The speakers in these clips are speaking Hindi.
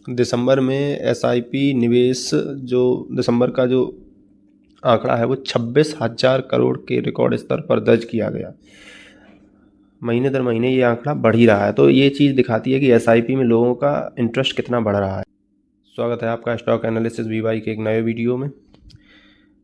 दिसंबर में एसआईपी निवेश जो दिसंबर का जो आंकड़ा है वो 26,000 करोड़ के रिकॉर्ड स्तर पर दर्ज किया गया। महीने दर महीने ये आंकड़ा बढ़ ही रहा है, तो ये चीज़ दिखाती है कि एसआईपी में लोगों का इंटरेस्ट कितना बढ़ रहा है। स्वागत है आपका स्टॉक एनालिसिस वीवाई के एक नए वीडियो में।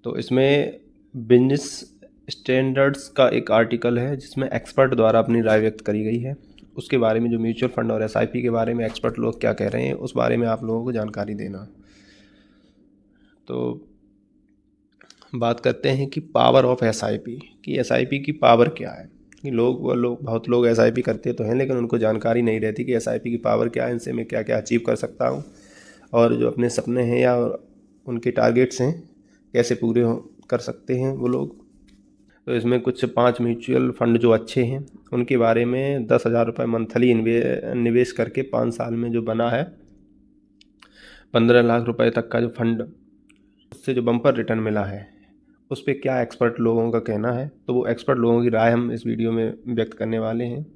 तो इसमें बिजनेस स्टैंडर्ड्स का एक आर्टिकल है जिसमें एक्सपर्ट द्वारा अपनी राय व्यक्त करी गई है। उसके बारे में जो म्यूचुअल फंड और एसआईपी के बारे में एक्सपर्ट लोग क्या कह रहे हैं उस बारे में आप लोगों को जानकारी देना। तो बात करते हैं कि पावर ऑफ एसआईपी, कि एसआईपी की पावर क्या है। कि बहुत लोग एसआईपी करते तो हैं लेकिन उनको जानकारी नहीं रहती कि एसआईपी की पावर क्या है, इनसे मैं क्या क्या अचीव कर सकता हूँ और जो अपने सपने हैं या उनके टारगेट्स हैं कैसे पूरे कर सकते हैं वो लोग। तो इसमें कुछ 5 म्यूचुअल फंड जो अच्छे हैं उनके बारे में 10,000 रुपये मंथली निवेश करके 5 साल में जो बना है 15 लाख रुपए तक का जो फंड, उससे जो बम्पर रिटर्न मिला है उस पर क्या एक्सपर्ट लोगों का कहना है, तो वो एक्सपर्ट लोगों की राय हम इस वीडियो में व्यक्त करने वाले हैं।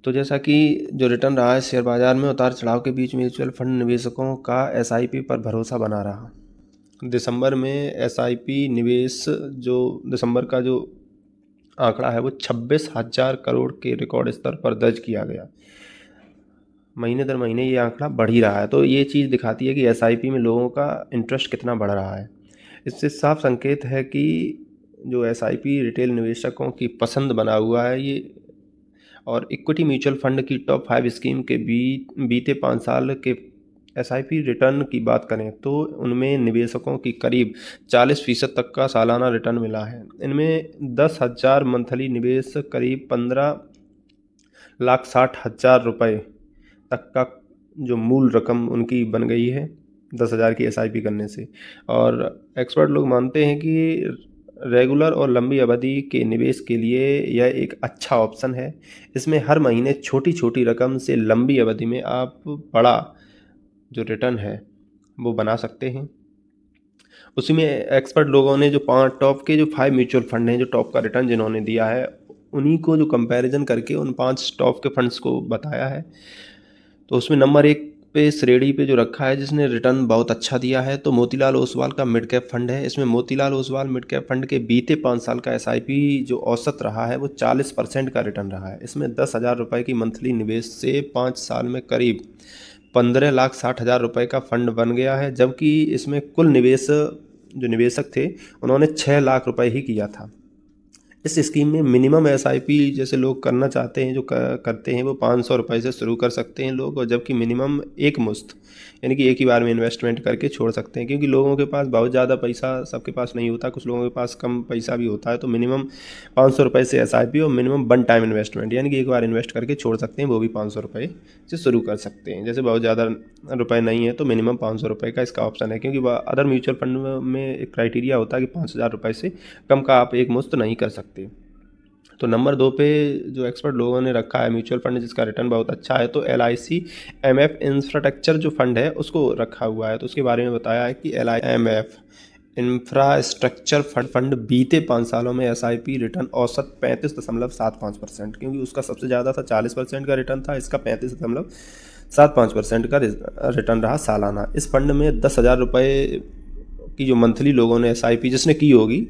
तो जैसा कि जो रिटर्न रहा है शेयर बाजार में उतार चढ़ाव के बीच म्यूचुअल फंड निवेशकों का एसआईपी पर भरोसा बना रहा। दिसंबर में एसआईपी निवेश जो दिसंबर का जो आंकड़ा है वो 26,000 करोड़ के रिकॉर्ड स्तर पर दर्ज किया गया। महीने दर महीने ये आंकड़ा बढ़ ही रहा है, तो ये चीज़ दिखाती है कि एसआईपी में लोगों का इंटरेस्ट कितना बढ़ रहा है। इससे साफ संकेत है कि जो एसआईपी रिटेल निवेशकों की पसंद बना हुआ है ये। और इक्विटी म्यूचुअल फंड की टॉप 5 स्कीम के बीते 5 साल के एसआईपी रिटर्न की बात करें तो उनमें निवेशकों की करीब 40% तक का सालाना रिटर्न मिला है। इनमें 10,000 मंथली निवेश करीब 15,60,000 रुपये तक का जो मूल रकम उनकी बन गई है 10,000 की एसआईपी करने से। और एक्सपर्ट लोग मानते हैं कि रेगुलर और लंबी अवधि के निवेश के लिए यह एक अच्छा ऑप्शन है। इसमें हर महीने छोटी छोटी रकम से लंबी अवधि में आप बड़ा जो रिटर्न है वो बना सकते हैं। उसी में एक्सपर्ट लोगों ने जो 5 म्यूचुअल फंड हैं जो टॉप का रिटर्न जिन्होंने दिया है उन्हीं को जो कंपैरिजन करके उन 5 टॉप के फंड्स को बताया है। तो उसमें नंबर 1 पे श्रेणी पे जो रखा है जिसने रिटर्न बहुत अच्छा दिया है तो मोतीलाल ओसवाल का मिड कैप फंड है। इसमें Motilal Oswal mid cap fund के बीते 5 साल का एसआईपी जो औसत रहा है वो 40% का रिटर्न रहा है। इसमें 10,000 रुपये की मंथली निवेश से 5 साल में करीब 15,60,000 रुपये का फंड बन गया है, जबकि इसमें कुल निवेश जो निवेशक थे उन्होंने 6 लाख रुपये ही किया था। इस स्कीम में मिनिमम एसआईपी जैसे लोग करना चाहते हैं जो करते हैं वो 500 रुपये से शुरू कर सकते हैं लोग, और जबकि मिनिमम एक मुश्त यानी कि एक ही बार में इन्वेस्टमेंट करके छोड़ सकते हैं। क्योंकि लोगों के पास बहुत ज़्यादा पैसा सबके पास नहीं होता, कुछ लोगों के पास कम पैसा भी होता है, तो मिनिमम 500 रुपये से एसआईपी और मिनिमम 1 टाइम इन्वेस्टमेंट यानी कि एक बार इन्वेस्ट करके छोड़ सकते हैं, वो भी 500 रुपये से शुरू कर सकते हैं। जैसे बहुत ज़्यादा रुपये नहीं है तो मिनिमम 500 रुपये का इसका ऑप्शन है, क्योंकि अदर म्यूचुअल फंड में एक क्राइटेरिया होता है कि 5,000 रुपये से कम का आप एक मुश्त नहीं कर सकते। तो नंबर 2 पे जो एक्सपर्ट लोगों ने रखा है म्यूचुअल फंड जिसका रिटर्न बहुत अच्छा है तो LIC MF इंफ्रास्ट्रक्चर जो फंड है उसको रखा हुआ है। तो उसके बारे में बताया है कि LIC MF इंफ्रास्ट्रक्चर फंड बीते 5 सालों में एसआईपी रिटर्न औसत 35.75%, क्योंकि उसका सबसे ज़्यादा था 40% का रिटर्न था, इसका 35.75% का रिटर्न रहा सालाना। इस फंड में 10,000 रुपये की जो मंथली लोगों ने एसआईपी जिसने की होगी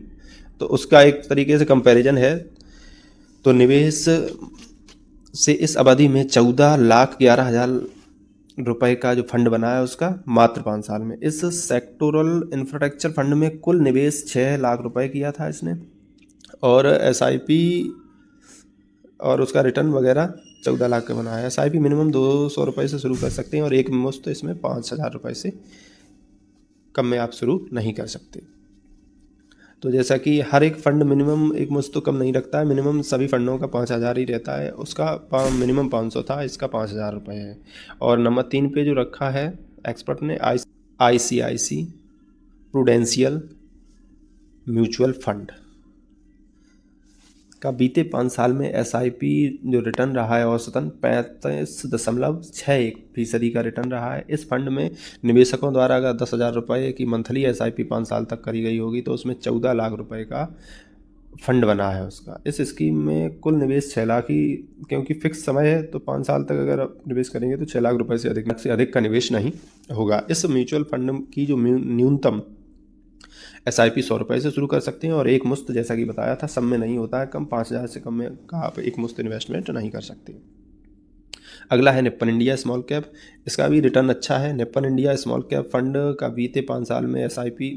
तो उसका एक तरीके से कंपैरिजन है। तो निवेश से इस अवधि में 14,11,000 रुपये का जो फंड बना है उसका मात्र 5 साल में। इस सेक्टोरल इंफ्रास्ट्रक्चर फंड में कुल निवेश 6 लाख रुपए किया था इसने, और एसआईपी और उसका रिटर्न वगैरह 14 लाख का बना है। एसआईपी मिनिमम 200 रुपये से शुरू कर सकते हैं और एक मुश्त तो इसमें 5,000 रुपये से कम में आप शुरू नहीं कर सकते। तो जैसा कि हर एक फ़ंड मिनिमम एक मुश्त तो कम नहीं रखता है, मिनिमम सभी फ़ंडों का 5,000 ही रहता है। उसका मिनिमम 500 था, इसका 5,000 रुपये है। और नंबर 3 पे जो रखा है एक्सपर्ट ने ICICI प्रूडेंशियल म्यूचुअल फंड का बीते 5 साल में एसआईपी जो रिटर्न रहा है औसतन 35.61% का रिटर्न रहा है। इस फंड में निवेशकों द्वारा अगर 10,000 रुपये की मंथली एसआईपी 5 साल तक करी गई होगी तो उसमें 14 लाख रुपए का फंड बना है उसका। इस स्कीम में कुल निवेश 6 लाख ही, क्योंकि फिक्स समय है तो 5 साल तक अगर आप निवेश करेंगे तो 6 लाख रुपए से अधिक का निवेश नहीं होगा। इस म्यूचुअल फंड की जो न्यूनतम SIP 100 रुपये से शुरू कर सकते हैं और एक मुश्त, जैसा कि बताया था, सब में नहीं होता है, कम 5,000 से कम में का आप एक मुश्त इन्वेस्टमेंट नहीं कर सकते। अगला है निप्पन इंडिया स्मॉल कैप। इसका भी रिटर्न अच्छा है। Nippon India small cap fund का बीते 5 साल में SIP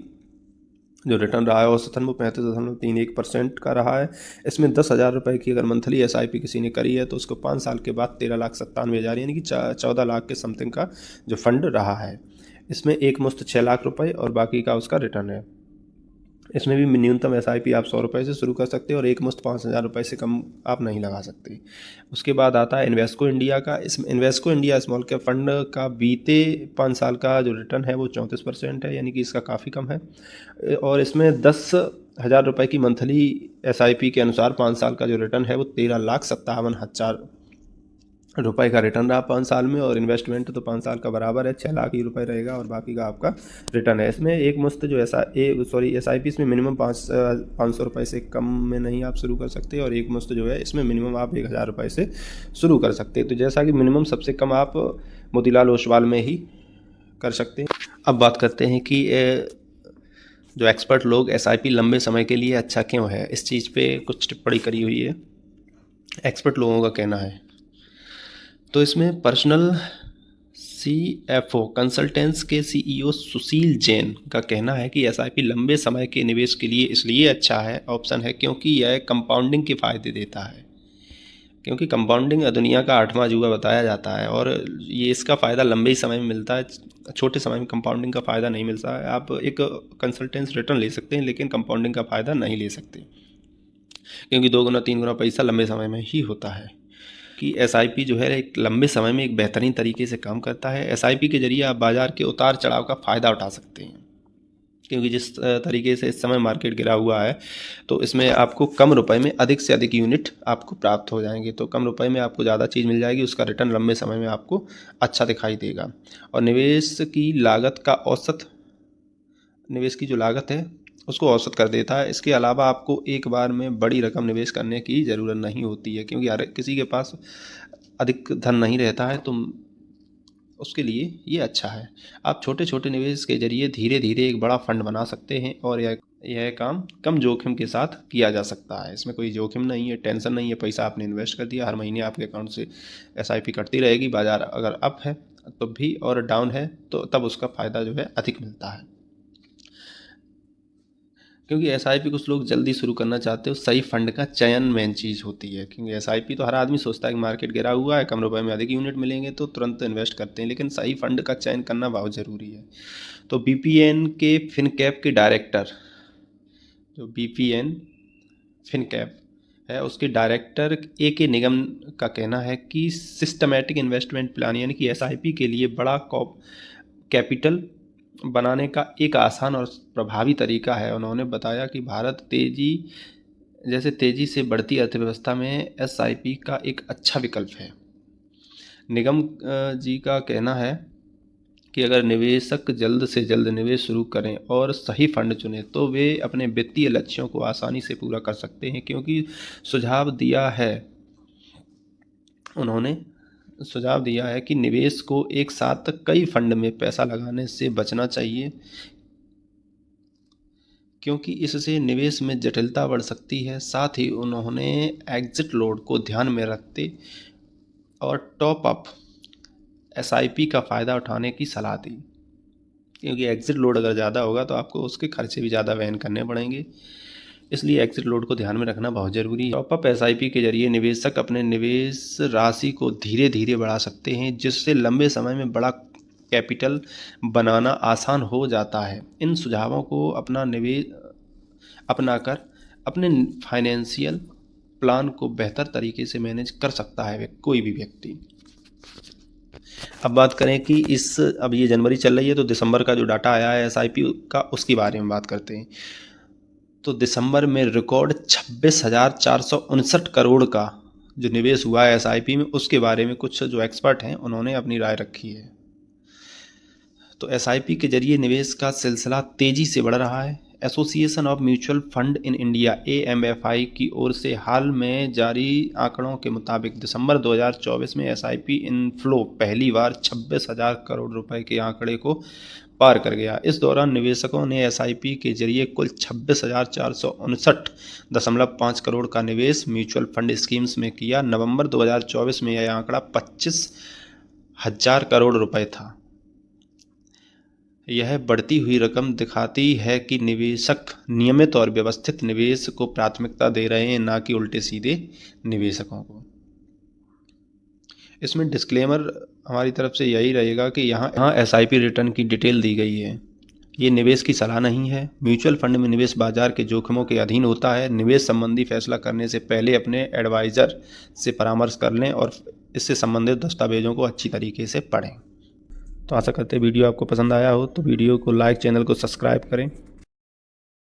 जो रिटर्न रहा है औसतन वो 35.31% का रहा है। इसमें 10,000 रुपये की अगर मंथली SIP किसी ने करी है तो उसको 5 साल के बाद 13,97,000 यानी कि 14 लाख के समथिंग का जो फंड रहा है। इसमें एक मुश्त 6 लाख रुपए और बाकी का उसका रिटर्न है। इसमें भी न्यूनतम SIP आप 100 रुपये से शुरू कर सकते हैं और एक मुश्त 5,000 रुपये से कम आप नहीं लगा सकते। उसके बाद आता है इन्वेस्को इंडिया का। इसमें Invesco India small cap fund का बीते 5 साल का जो रिटर्न है वो 34% है, यानी कि इसका काफ़ी कम है। और इसमें 10,000 रुपये की मंथली SIP के अनुसार 5 साल का जो रिटर्न है वो 13,57,000 रुपये का रिटर्न रहा 5 साल में। और इन्वेस्टमेंट तो 5 साल का बराबर है, 6 लाख ही रुपए रहेगा और बाकी का आपका रिटर्न है। इसमें एक मुश्त जो SIP इसमें मिनिमम 500 रुपये से कम में नहीं आप शुरू कर सकते और एक मुश्त जो है इसमें मिनिमम आप 1,000 रुपये से शुरू कर सकते हैं। तो जैसा कि मिनिमम सबसे कम आप मोतीलाल ओसवाल में ही कर सकते हैं। अब बात करते हैं कि जो एक्सपर्ट लोग SIP लंबे समय के लिए अच्छा क्यों है, इस चीज़ पे कुछ टिप्पणी करी हुई है, एक्सपर्ट लोगों का कहना है। तो इसमें पर्सनल CFO कंसल्टेंट्स के CEO सुशील जैन का कहना है कि SIP लंबे समय के निवेश के लिए इसलिए अच्छा है ऑप्शन है क्योंकि यह कंपाउंडिंग के फ़ायदे देता है। क्योंकि कंपाउंडिंग दुनिया का 8वां जुआ बताया जाता है और ये इसका फ़ायदा लंबे ही समय में मिलता है, छोटे समय में कंपाउंडिंग का फ़ायदा नहीं मिलता है। आप एक कंसल्टेंस रिटर्न ले सकते हैं लेकिन कंपाउंडिंग का फ़ायदा नहीं ले सकते, क्योंकि 2 गुना 3 गुना पैसा लंबे समय में ही होता है। कि SIP जो है एक लंबे समय में एक बेहतरीन तरीके से काम करता है। SIP के जरिए आप बाज़ार के उतार चढ़ाव का फ़ायदा उठा सकते हैं, क्योंकि जिस तरीके से इस समय मार्केट गिरा हुआ है तो इसमें आपको कम रुपए में अधिक से अधिक यूनिट आपको प्राप्त हो जाएंगे। तो कम रुपए में आपको ज़्यादा चीज़ मिल जाएगी, उसका रिटर्न लंबे समय में आपको अच्छा दिखाई देगा। और निवेश की जो लागत है उसको औसत कर देता है। इसके अलावा आपको एक बार में बड़ी रकम निवेश करने की ज़रूरत नहीं होती है, क्योंकि हर किसी के पास अधिक धन नहीं रहता है, तो उसके लिए ये अच्छा है। आप छोटे छोटे निवेश के जरिए धीरे धीरे एक बड़ा फंड बना सकते हैं और यह काम कम जोखिम के साथ किया जा सकता है। इसमें कोई जोखिम नहीं है, टेंशन नहीं है। पैसा आपने इन्वेस्ट कर दिया, हर महीने आपके अकाउंट से SIP कटती रहेगी। बाज़ार अगर अप है तो भी और डाउन है तो तब उसका फ़ायदा जो है अधिक मिलता है। क्योंकि SIP कुछ लोग जल्दी शुरू करना चाहते हो, सही फंड का चयन मेन चीज़ होती है। क्योंकि SIP तो हर आदमी सोचता है कि मार्केट गिरा हुआ है, कम रुपए में अधिक यूनिट मिलेंगे तो तुरंत इन्वेस्ट करते हैं, लेकिन सही फंड का चयन करना बहुत ज़रूरी है। तो BPN के फिनकैप के डायरेक्टर, जो BPN फिनकैप है उसके डायरेक्टर AK निगम का कहना है कि सिस्टमैटिक इन्वेस्टमेंट प्लान यानी कि SIP के लिए बड़ा कैपिटल बनाने का एक आसान और प्रभावी तरीका है। उन्होंने बताया कि भारत तेज़ी से बढ़ती अर्थव्यवस्था में SIP का एक अच्छा विकल्प है। निगम जी का कहना है कि अगर निवेशक जल्द से जल्द निवेश शुरू करें और सही फंड चुनें तो वे अपने वित्तीय लक्ष्यों को आसानी से पूरा कर सकते हैं। क्योंकि उन्होंने सुझाव दिया है कि निवेश को एक साथ कई फंड में पैसा लगाने से बचना चाहिए, क्योंकि इससे निवेश में जटिलता बढ़ सकती है। साथ ही उन्होंने एग्जिट लोड को ध्यान में रखते और टॉप अप SIP का फ़ायदा उठाने की सलाह दी, क्योंकि एग्जिट लोड अगर ज़्यादा होगा तो आपको उसके खर्चे भी ज़्यादा वहन करने पड़ेंगे, इसलिए एग्जिट लोड को ध्यान में रखना बहुत ज़रूरी है। टॉप अप SIP के जरिए निवेशक अपने निवेश राशि को धीरे धीरे बढ़ा सकते हैं, जिससे लंबे समय में बड़ा कैपिटल बनाना आसान हो जाता है। इन सुझावों को अपनाकर अपने फाइनेंशियल प्लान को बेहतर तरीके से मैनेज कर सकता है कोई भी व्यक्ति। अब बात करें कि अब ये जनवरी चल रही है तो दिसंबर का जो डाटा आया है SIP का उसके बारे में बात करते हैं। तो दिसंबर में रिकॉर्ड 26,459 करोड़ का जो निवेश हुआ है SIP में, उसके बारे में कुछ जो एक्सपर्ट हैं उन्होंने अपनी राय रखी है। तो SIP के जरिए निवेश का सिलसिला तेज़ी से बढ़ रहा है। Association of mutual fund in India AMFI की ओर से हाल में जारी आंकड़ों के मुताबिक दिसंबर 2024 में SIP इनफ्लो पहली बार 26,000 करोड़ रुपए के आंकड़े को पार कर गया। इस दौरान निवेशकों ने SIP के जरिए कुल 26,459.5 करोड़ का निवेश म्यूचुअल फंड स्कीम्स में किया। नवंबर 2024 में यह आंकड़ा 25,000 करोड़ रुपए था। यह बढ़ती हुई रकम दिखाती है कि निवेशक नियमित और व्यवस्थित निवेश को प्राथमिकता दे रहे हैं, ना कि उल्टे सीधे निवेशकों को। इसमें डिस्क्लेमर हमारी तरफ से यही रहेगा कि यहाँ SIP रिटर्न की डिटेल दी गई है। ये निवेश की सलाह नहीं है। म्यूचुअल फंड में निवेश बाजार के जोखिमों के अधीन होता है। निवेश संबंधी फैसला करने से पहले अपने एडवाइज़र से परामर्श कर लें और इससे संबंधित दस्तावेजों को अच्छी तरीके से पढ़ें। तो आशा करते हैं वीडियो आपको पसंद आया हो, तो वीडियो को लाइक, चैनल को सब्सक्राइब करें।